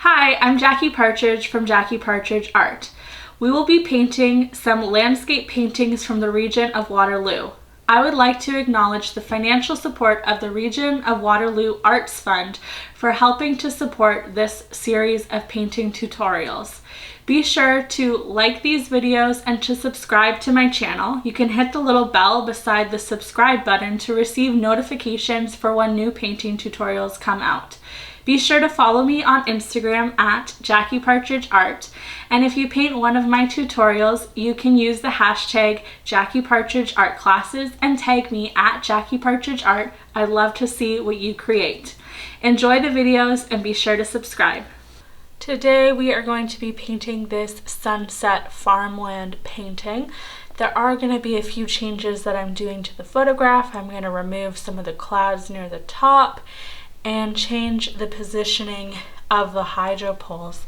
Hi, I'm Jackie Partridge from Jackie Partridge Art. We will be painting some landscape paintings from the region of Waterloo. I would like to acknowledge the financial support of the Region of Waterloo Arts Fund for helping to support this series of painting tutorials. Be sure to like these videos and to subscribe to my channel. You can hit the little bell beside the subscribe button to receive notifications for when new painting tutorials come out. Be sure to follow me on Instagram at Jackie Partridge Art, and if you paint one of my tutorials, you can use the hashtag Jackie Partridge Art Classes and tag me at Jackie Partridge Art. I'd love to see what you create. Enjoy the videos and be sure to subscribe. Today we are going to be painting this sunset farmland painting. There are going to be a few changes that I'm doing to the photograph. I'm going to remove some of the clouds near the top and change the positioning of the hydro poles.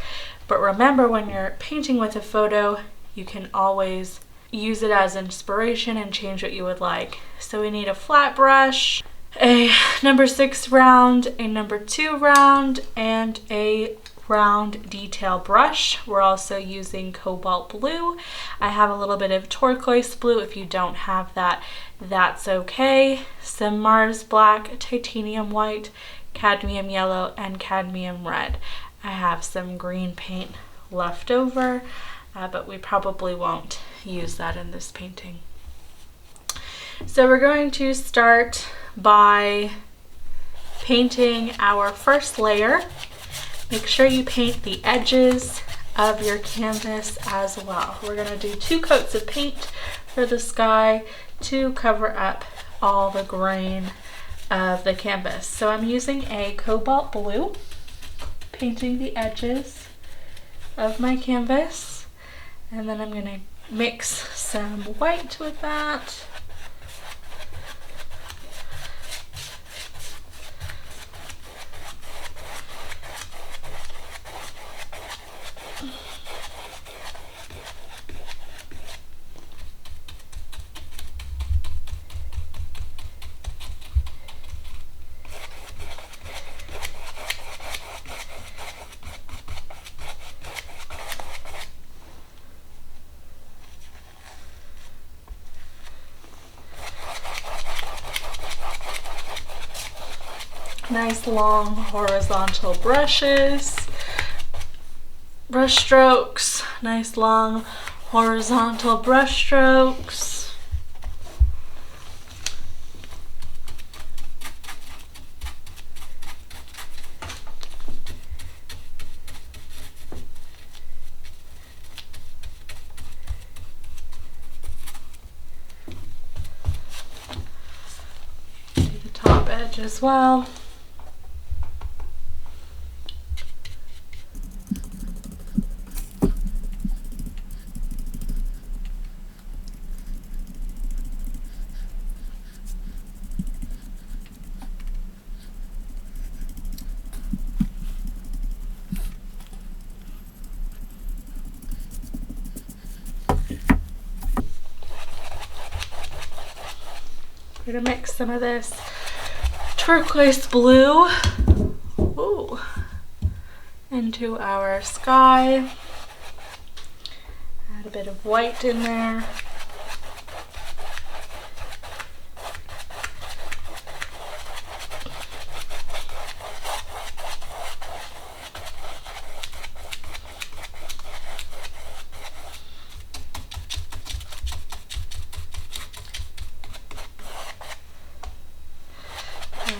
But remember, when you're painting with a photo, you can always use it as inspiration and change what you would like. So we need a flat brush, a number 6 round, a number 2 round, and a round detail brush. We're also using cobalt blue. I have a little bit of turquoise blue. If you don't have that, that's okay. Some Mars black, titanium white, cadmium yellow, and cadmium red. I have some green paint left over, but we probably won't use that in this painting. So we're going to start by painting our first layer. Make sure you paint the edges of your canvas as well. We're going to do 2 coats of paint for the sky to cover up all the grain of the canvas. So I'm using a cobalt blue, painting the edges of my canvas, and then I'm going to mix some white with that. Nice long horizontal brushes, brush strokes, nice long horizontal brush strokes. Do the top edge as well. We're going to mix some of this turquoise blue into our sky. Add a bit of white in there.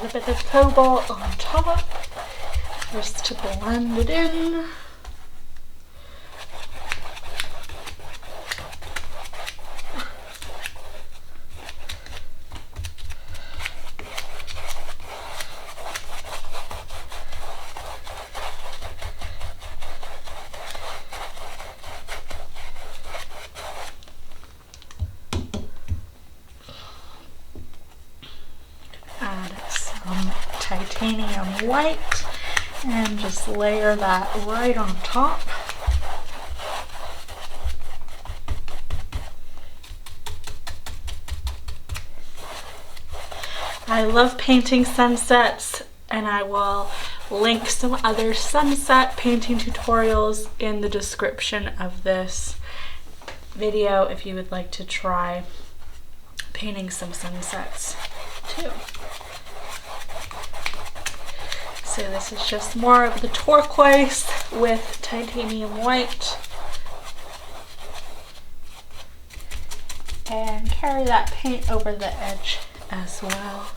A bit of cobalt on top, just to blend it in. Titanium white and just layer that right on top. I love painting sunsets, and I will link some other sunset painting tutorials in the description of this video if you would like to try painting some sunsets too. So this is just more of the turquoise with titanium white. And carry that paint over the edge as well.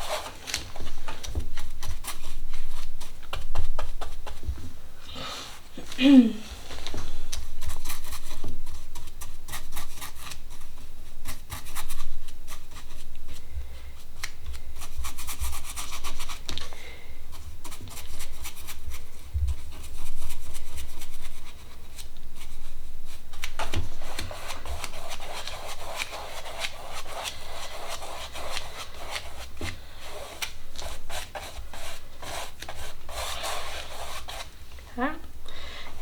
Okay.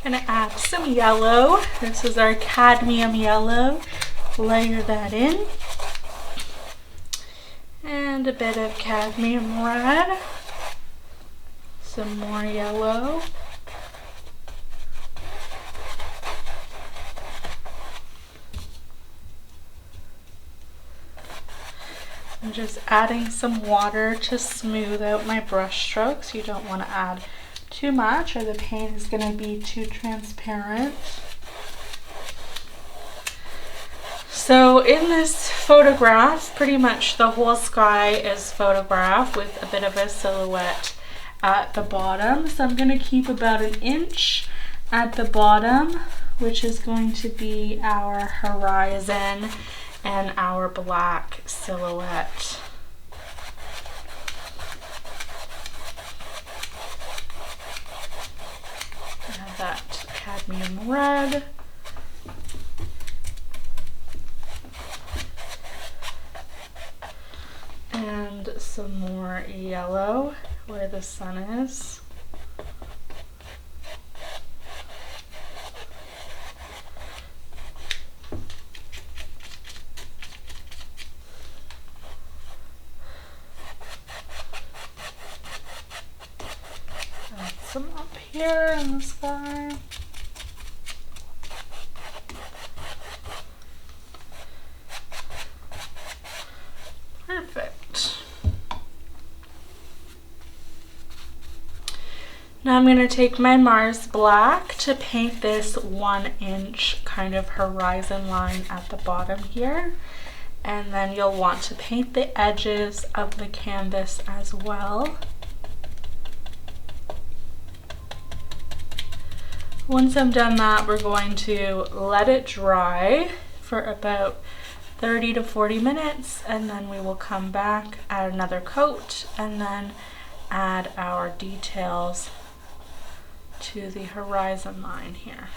Gonna add some yellow. This is our cadmium yellow. Layer that in. And a bit of cadmium red. Some more yellow. I'm just adding some water to smooth out my brush strokes. You don't want to add too much or the paint is going to be too transparent. So in this photograph, pretty much the whole sky is photographed with a bit of a silhouette at the bottom. So I'm going to keep about 1 inch at the bottom, which is going to be our horizon and our black silhouette. Add that cadmium red. And some more yellow where the sun is. Add some up here in the sky. Perfect. Now I'm going to take my Mars Black to paint this 1 inch kind of horizon line at the bottom here. And then you'll want to paint the edges of the canvas as well. Once I'm done that, we're going to let it dry for about 30 to 40 minutes, and then we will come back, add another coat, and then add our details to the horizon line here.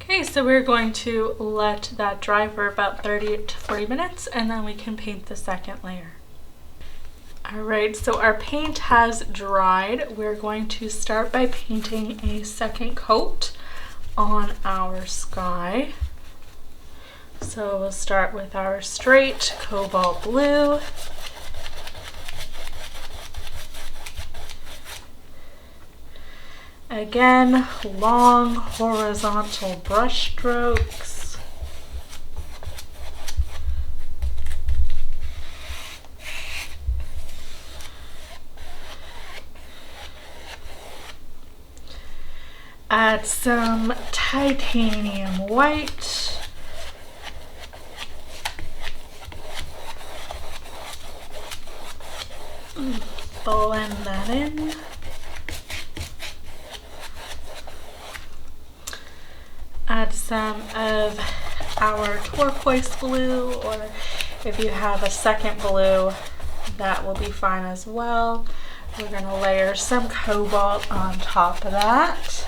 Okay, so we're going to let that dry for about 30 to 40 minutes and then we can paint the second layer. Alright, so our paint has dried. We're going to start by painting a second coat on our sky. So we'll start with our straight cobalt blue. Again, long horizontal brush strokes. Add some titanium white. blend that in. Add some of our turquoise blue, or if you have a second blue, that will be fine as well. We're going to layer some cobalt on top of that.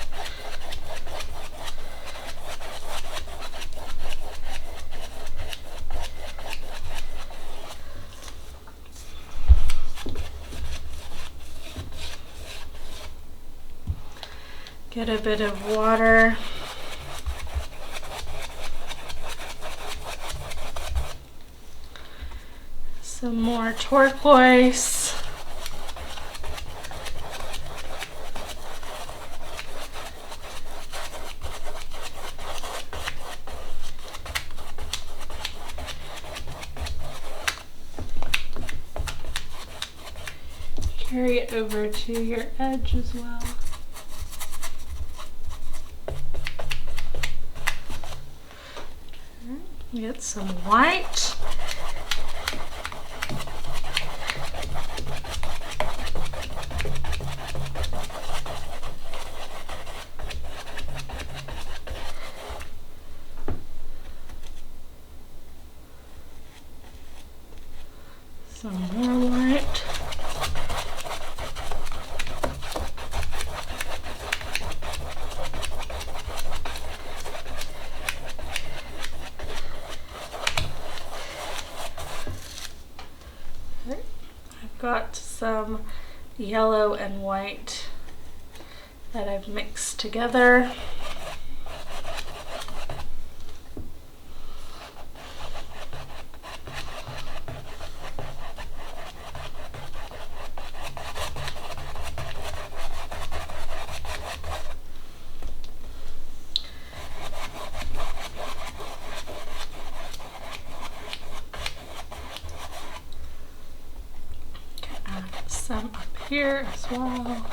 Get a bit of water. Some more turquoise. Carry it over to your edge as well. Get some white. Some more white. I've got some yellow and white that I've mixed together. Some up here as well.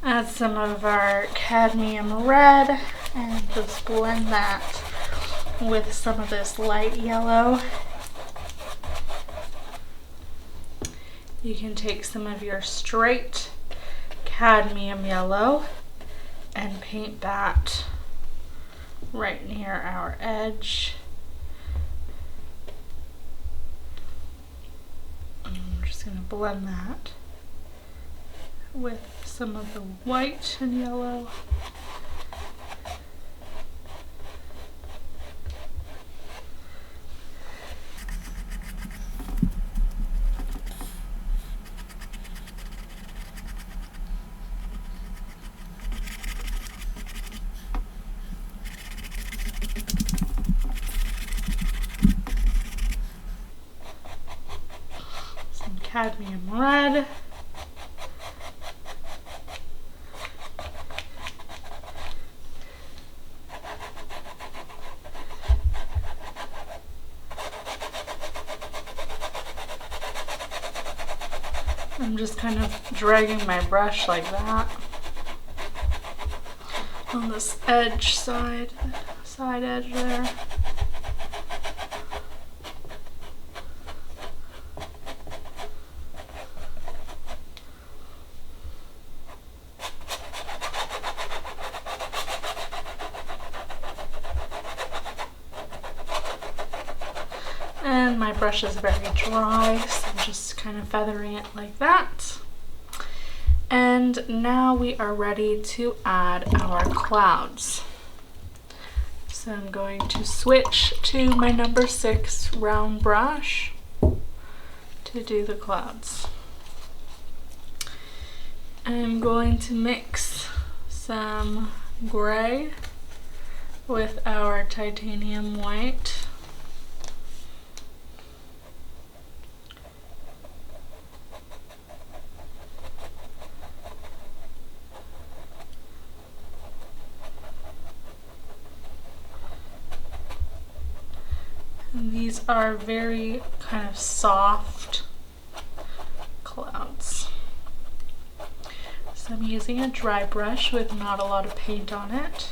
Add some of our cadmium red and just blend that with some of this light yellow. You can take some of your straight cadmium yellow and paint that right near our edge. I'm just going to blend that with some of the white and yellow. Cadmium red. I'm just kind of dragging my brush like that on this edge side edge there. And my brush is very dry, so I'm just kind of feathering it like that. And now we are ready to add our clouds. So I'm going to switch to my number 6 round brush to do the clouds. I'm going to mix some gray with our titanium white. And these are very kind of soft So I'm using a dry brush with not a lot of paint on it.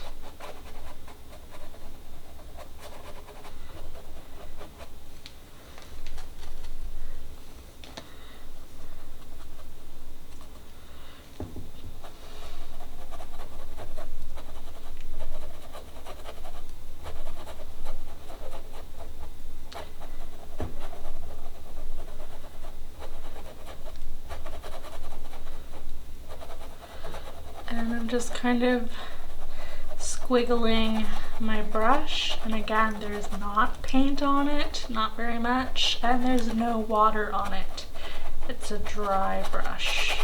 And I'm just kind of squiggling my brush, and again, there's not paint on it, not very much, and there's no water on it. It's a dry brush.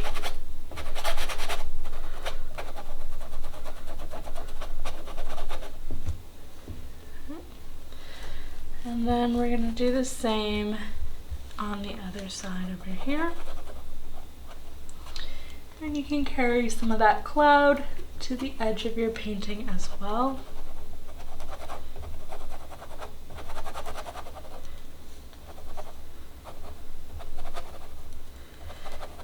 And then we're going to do the same on the other side over here. And you can carry some of that cloud to the edge of your painting as well.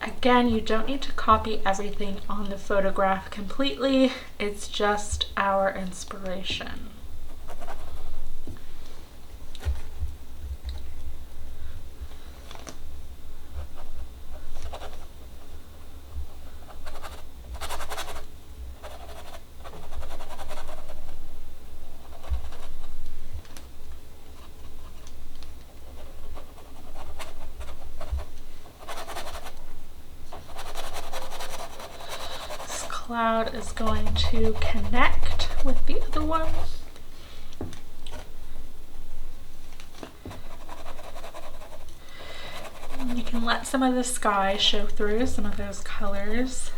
Again, you don't need to copy everything on the photograph completely. It's just our inspiration. Cloud is going to connect with the other one. And you can let some of the sky show through, some of those colors.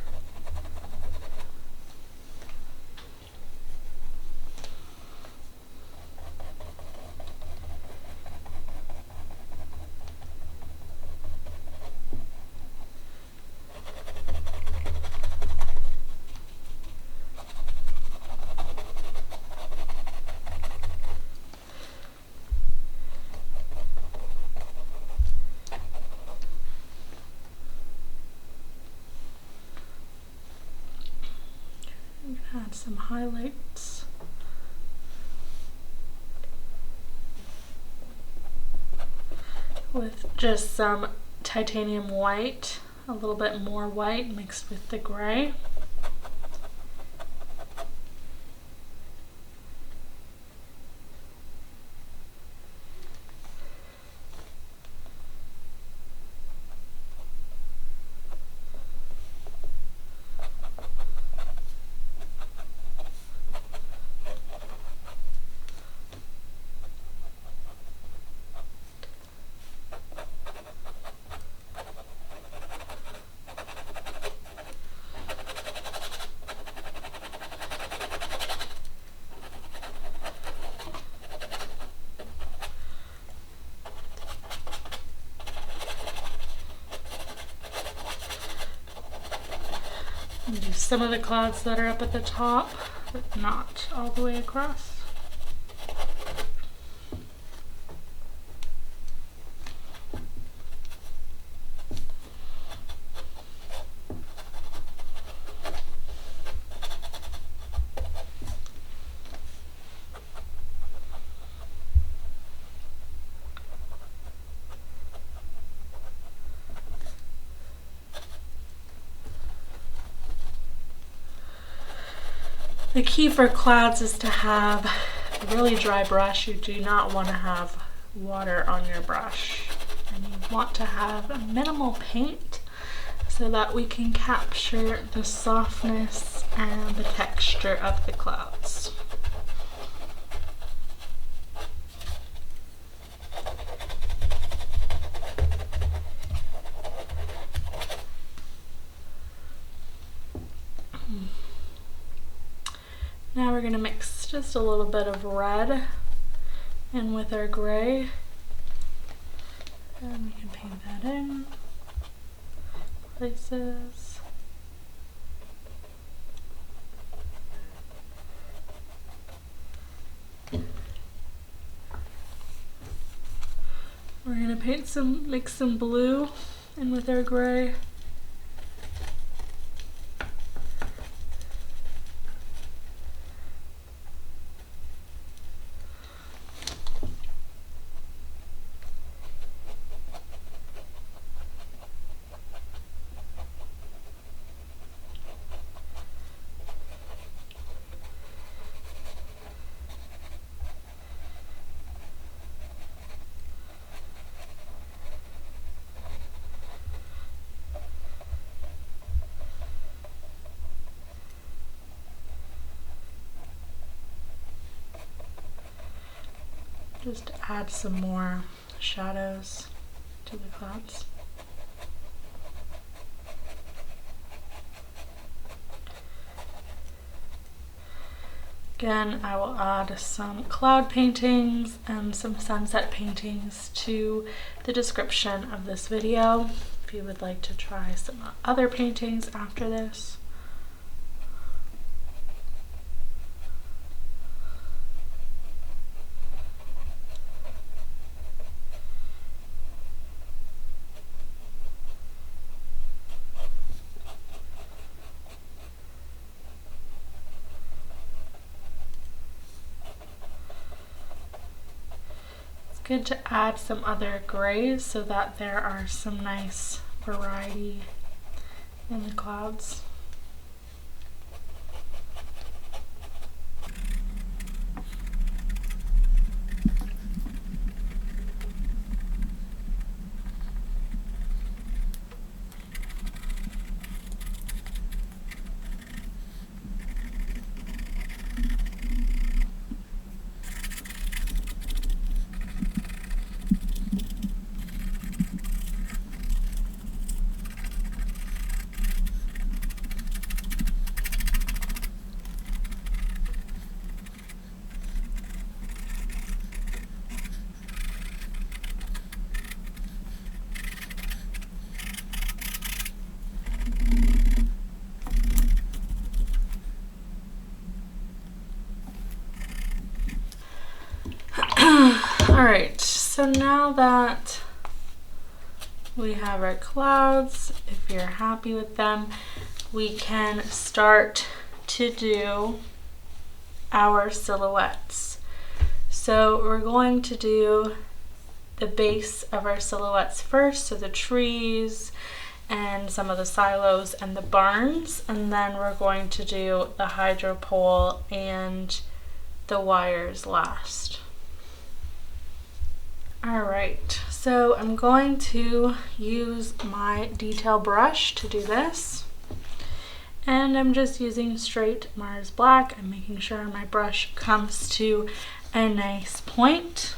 Add some highlights. With just some titanium white, a little bit more white mixed with the gray. Do some of the clouds that are up at the top, but not all the way across. The key for clouds is to have a really dry brush. You do not want to have water on your brush. And you want to have minimal paint so that we can capture the softness and the texture of the clouds. Now we're going to mix just a little bit of red in with our gray, and we can paint that in places. We're going to mix some blue in with our gray. just to add some more shadows to the clouds. Again, I will add some cloud paintings and some sunset paintings to the description of this video if you would like to try some other paintings after this. Good to add some other grays so that there are some nice variety in the clouds. Alright, so now that we have our clouds, if you're happy with them, we can start to do our silhouettes. So we're going to do the base of our silhouettes first, so the trees and some of the silos and the barns, and then we're going to do the hydro pole and the wires last. Alright, so I'm going to use my detail brush to do this. And I'm just using straight Mars Black. I'm making sure my brush comes to a nice point.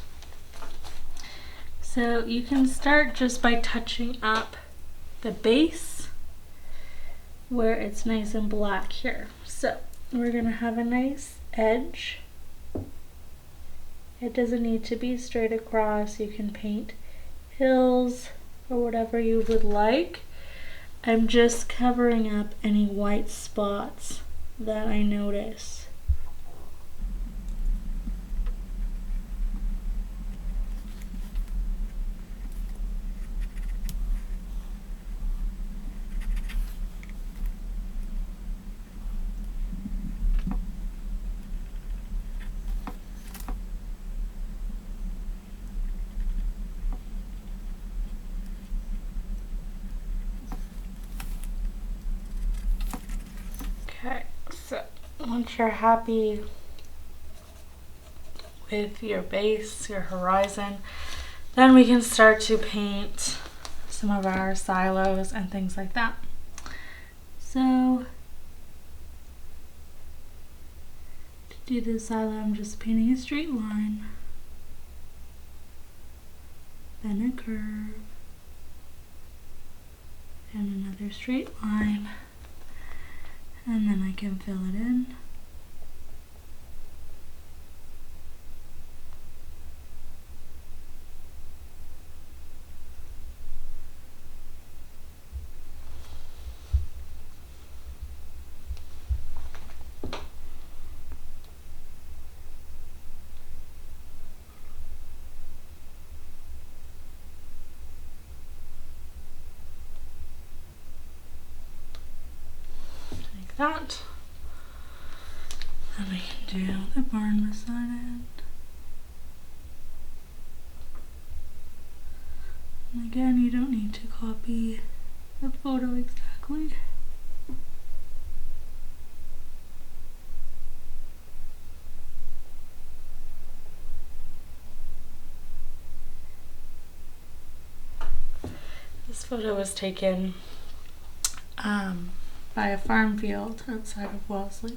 So you can start just by touching up the base where it's nice and black here. So we're going to have a nice edge. It doesn't need to be straight across. You can paint hills or whatever you would like. I'm just covering up any white spots that I notice. Okay, so once you're happy with your base, your horizon, then we can start to paint some of our silos and things like that. So to do the silo, I'm just painting a straight line, then a curve, and another straight line. And then I can fill it in. That. Then we can do the barn beside it. And again, you don't need to copy the photo exactly. This photo was taken by a farm field outside of Waterloo.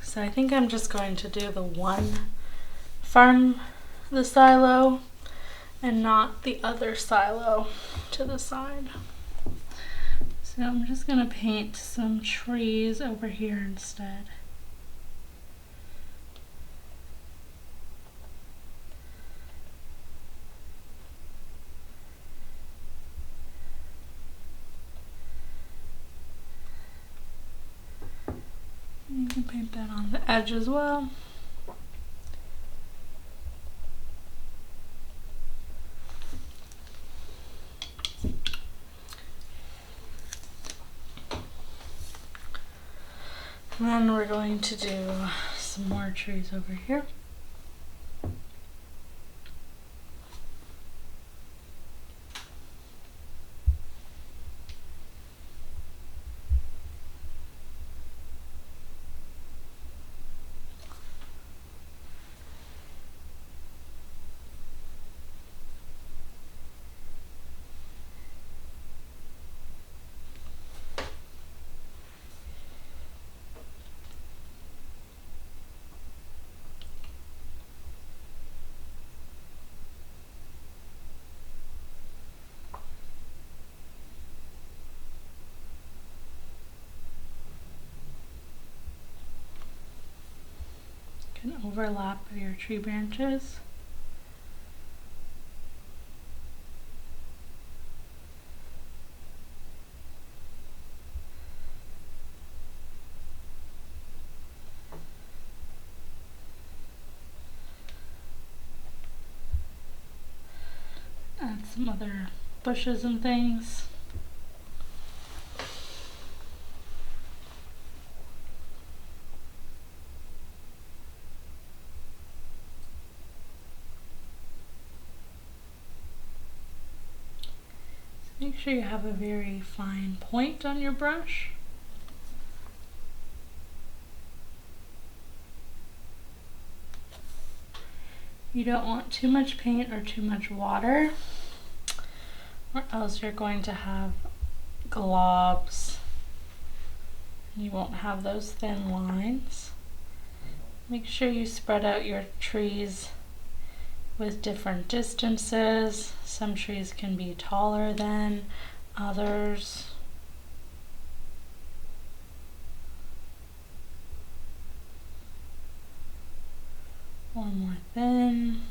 So I think I'm just going to do the one from the silo and not the other silo to the side. So I'm just going to paint some trees over here instead. You can paint that on the edge as well. And then we're going to do some more trees over here. Can overlap your tree branches. Add some other bushes and things. Make sure you have a very fine point on your brush. You don't want too much paint or too much water, or else you're going to have globs. You won't have those thin lines. Make sure you spread out your trees with different distances. Some trees can be taller than others. Or more thin.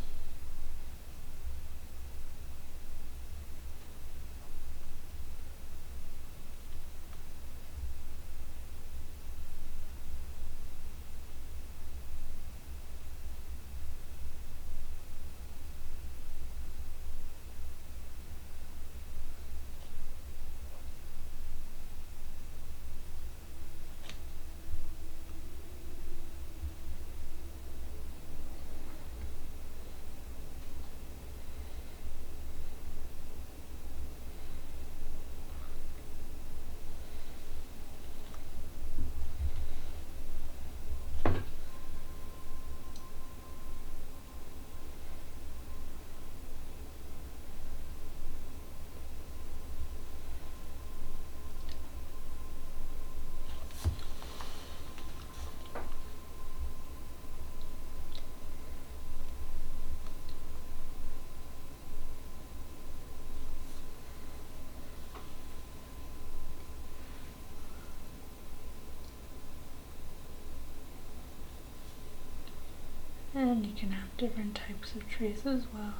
And you can have different types of trees as well.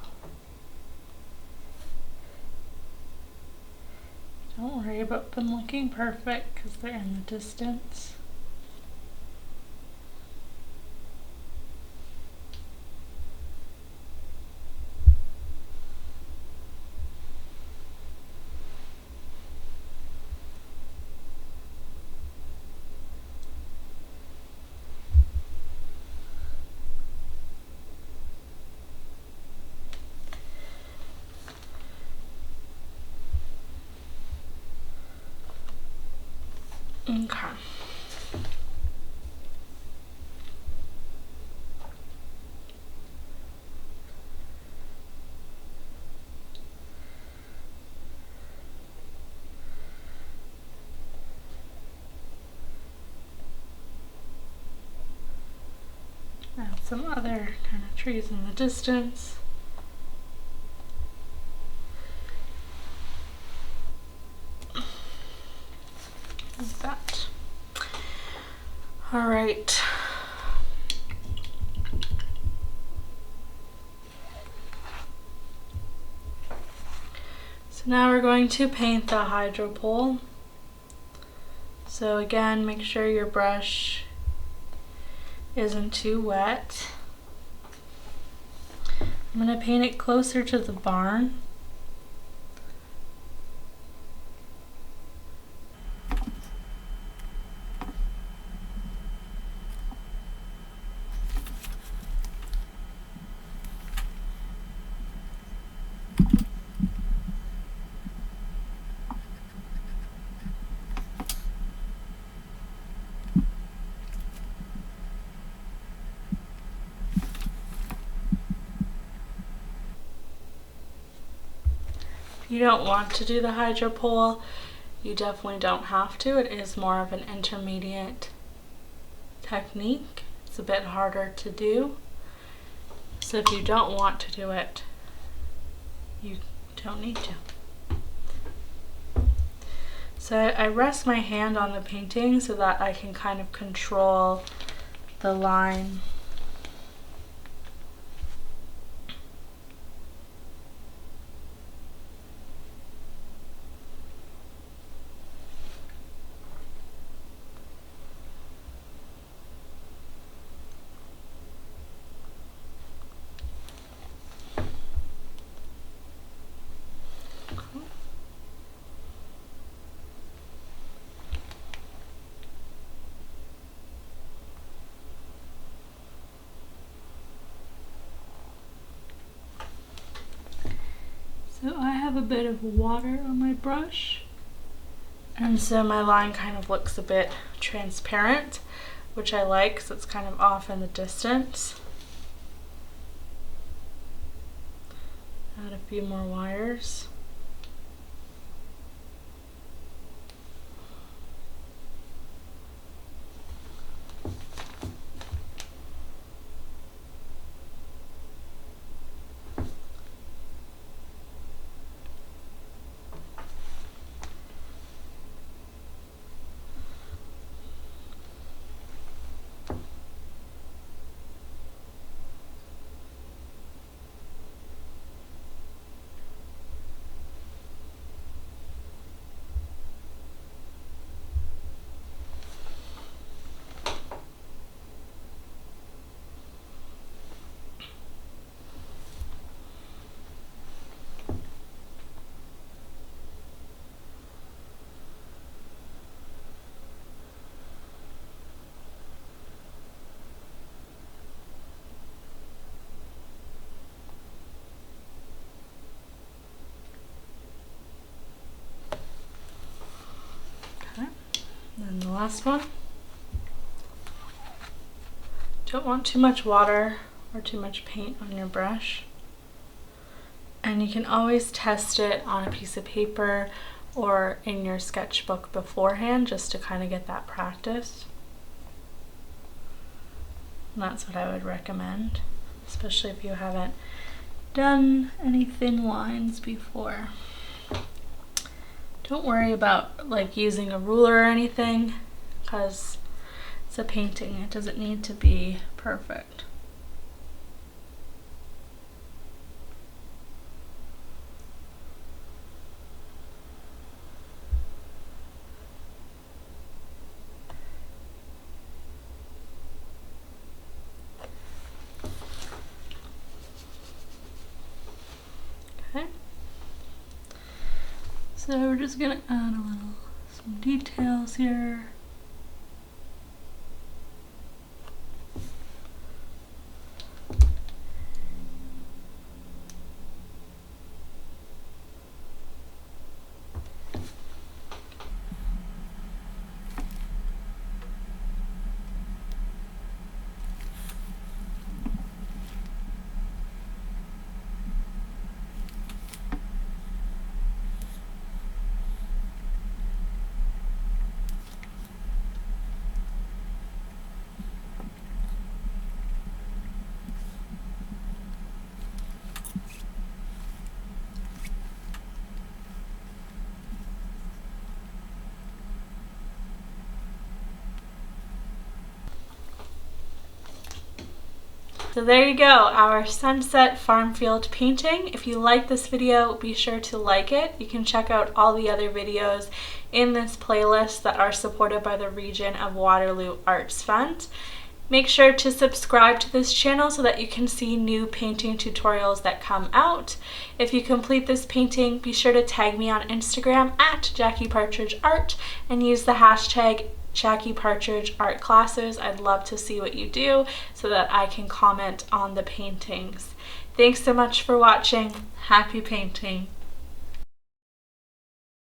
Don't worry about them looking perfect because they're in the distance. Okay. Add some other kind of trees in the distance. Like that. All right. So now we're going to paint the hydropole. So again, make sure your brush isn't too wet. I'm going to paint it closer to the barn. If you don't want to do the hydropole, you definitely don't have to. It is more of an intermediate technique. It's a bit harder to do. So if you don't want to do it, you don't need to. So I rest my hand on the painting so that I can kind of control the line. So I have a bit of water on my brush, and so my line kind of looks a bit transparent, which I like because it's kind of off in the distance. Add a few more wires. And the last one. Don't want too much water or too much paint on your brush. And you can always test it on a piece of paper or in your sketchbook beforehand just to kind of get that practice. And that's what I would recommend, especially if you haven't done any thin lines before. Don't worry about like using a ruler or anything because it's a painting. It doesn't need to be perfect. Okay. So we're just gonna add some details here. So there you go, our sunset farm field painting. If you like this video, be sure to like it. You can check out all the other videos in this playlist that are supported by the Region of Waterloo Arts Fund. Make sure to subscribe to this channel so that you can see new painting tutorials that come out. If you complete this painting, be sure to tag me on Instagram at Jackie Partridge Art and use the hashtag Jackie Partridge Art Classes. I'd love to see what you do so that I can comment on the paintings. Thanks so much for watching. Happy painting.